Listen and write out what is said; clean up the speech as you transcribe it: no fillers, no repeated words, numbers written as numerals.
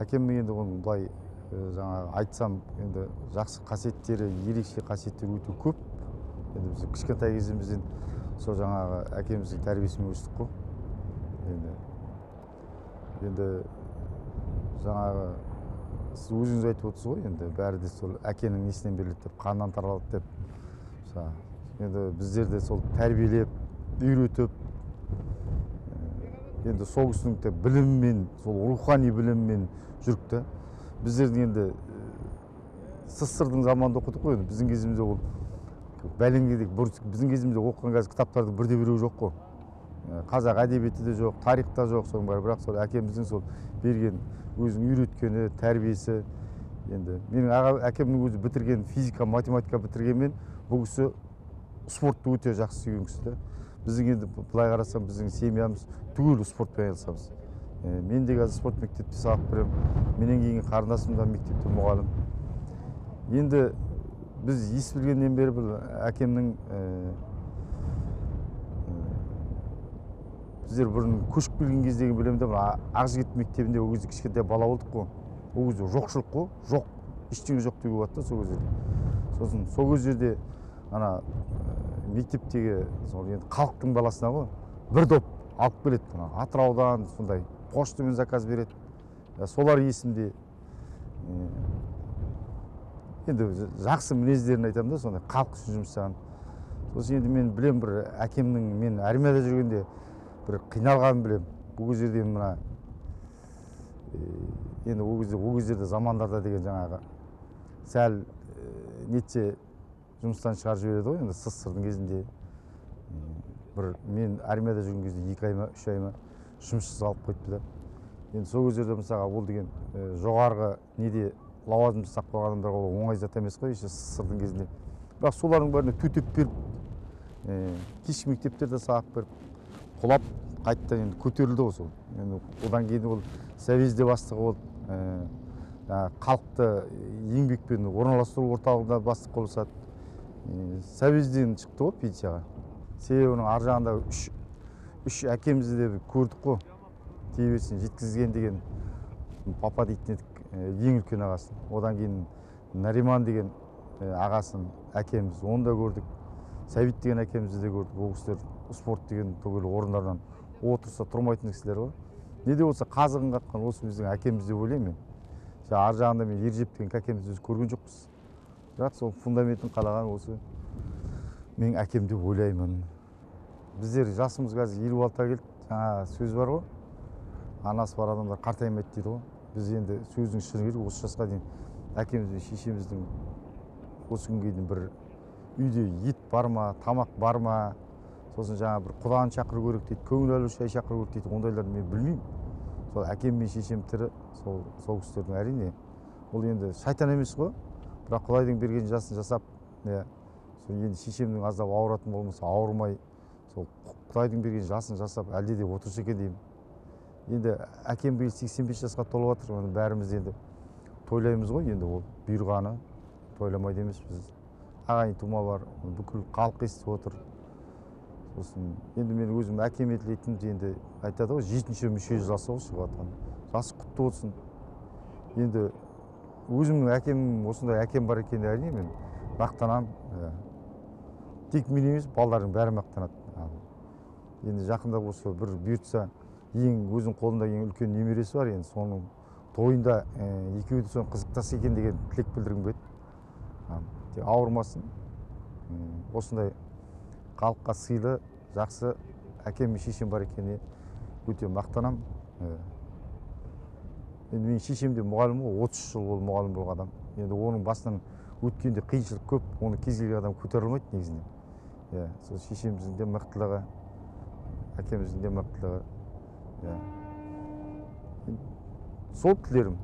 әкемнің енді оның былай жаңағы айтсам енді жақсы қасиеттері, ерекше қасиеттері өте көп. Енді біз кішкентай кезімізден сол жаңағы әкеміздің тәрбиесімен өстік қой. Енді жаңағы сіз өзіңіз айтып отырсыз ғой, енді бәрі де сол әкенің несінен беріледі деп, қаннан таралады деп. Енді біздер де сол тәрбиелеп, үйретіп, енді сол кісінің біліммен, сол рухани біліммен жүрік та. Біздердің енді СССР-дың заманында оқыдық қой, біздің кезімізде ол бәлеңгедек, біздің кезімізде оқыған қазір кітаптардың бірде біреуі жоқ қой. Қазақ әдебиеті де жоқ, тарихта жоқ, соның бәрі, бірақ сол әкеміздің сол берген өзінің үйреткені, тәрбиесі. Енді менің әкемнің өзі бітірген физика, математика бітіргенмен бұл кісі спортты өте жақсы сүйген кісі да. Біздің енді былай қарасам, біздің семьямыз түгел спортпен айналысамыз. Мен де қазір спорт мектепте сабақ беремін. Менен кейін қарындасым да мектепте мұғалім. Енді біз ес білгеннен бері бұл әкемнің біздер бұрын көшіп келген кездегі білемін де, Ақжігіт мектебінде ол кезде кішкентай бала болдық қой. Ол кезде жоқшылық қой, жоқ, ештеңе жоқ деуге болады да сол кезде. Сосын сол кездерде ана мектептегі енді халықтың баласына ғой, бір доп алып келеді. Атыраудан сондай поштамен заказ береді. Солар есімде. Енді жақсы мінездерін айтамын да, сондай халық үшін жұмыстаған. Сосын енді мен білем, бір әкемнің мен армияда жүргенде бір қиналғанын білем. Бұл кездерде мына енді ол кездерде замандарда деген жаңағы сәл нетсе жұмыстан шығарып жібереді ғой, енді СССР-дың кезінде. Бір мен армияда жүрген кезде 2 ай ма, 3 ай ма жұмыссыз қалып қойыпты да. Енді сол кездерде мысалға ол деген жоғарғы неде лауазым жасап қойған адамдар ол оңай зат емес қой, СССР-дың кезінде. Бірақ солардың бәріне төтеп беріп, кешкі мектептерде сабақ беріп, құлап, қайттан енді көтерілді ғой сол. Одан кейін ол Совезде бастығы болды, халықты еңбекпен орналастыру орталығында бастық болсады. Совезден шықты ғой пенсияға. Себебі оның ар жағында үш әкемізді де көрдік қой. Тебесін жеткізген деген папа дейтін едік, ең үлкен ағасын. Одан кейін Нариман деген ағасын, әкеміз, оны да көрдік. Сәбит деген әкемізді де көрдік. Ол кісілер спорт деген түгел орындардан отырса тұрмайтын кісілер ғой. Не де болса қазығын қатқан осы біздің әкеміз деп ойлаймын мен. Ар жағында мен Ержеп деген әкемізді көрген жоқпыз. Бірақ сол фундаментін қалаған осы мен әкем деп ойлаймын. Біздер жасымыз қазір 56-та келді. Жаңа сөз бар ғой. Анасы бар адамдар қартаймайды дейді ғой. Біз енді сөздің шыны керек, осы жасқа дейін әкеміз бен шешеміздің осы күнге дейін бір үйде ет бар ма, тамақ бар ма, сосын жаңа бір құданы шақыру керек дейді, көңіл алу шай шақыру керек дейді, ондайларды мен білмеймін. Сол әкем мен шешем тірі, сол кісілердің әрине. Ол енді шайтан емес қой, бірақ Құдайдың берген жасын жасап, сол енді шешемнің аздап ауыратын болмаса ауырмай, сол Құдайдың берген жасын жасап, әлде де отырса екен деймін. Енді әкем биыл 85 жасқа толып жатыр, бәріміз енді тойлаймыз ғой, енді ол бұйырғаны тойламайды емес біз. Ағайын тума бар, бүкіл халық естіп отыр. Сосын енді мен өзім әкеме тілейтін енді айтады ғой, 7-ші мүшел жасы ғой шығыватқан. Жасы құтты болсын. Енді өзімнің әкемнің осындай әкем бар екеніне әрине мен мақтанамын. Тек мен емес, балалардың бәрі мақтанады. Енді жақында осы бір бұйыртса өзінің қолында ең үлкен немересі бар, енді соның тойында екеуі де соны қызықтаса екен деген тілек білдіргім келеді. Ауырмасын, осындай халыққа сыйлы, жақсы әкем мен шешем бар екеніне өте мақтанам. Енді мен шешем де мұғалім ғой, 30 жыл ол мұғалім болған адам. Енді оның басынан өткенде қиыншылық көп, оны кез келген адам көтере алмайды негізінен. Сол шешеміздің де мықтылығы, әкеміздің де мықтылығы. Сол тілерім.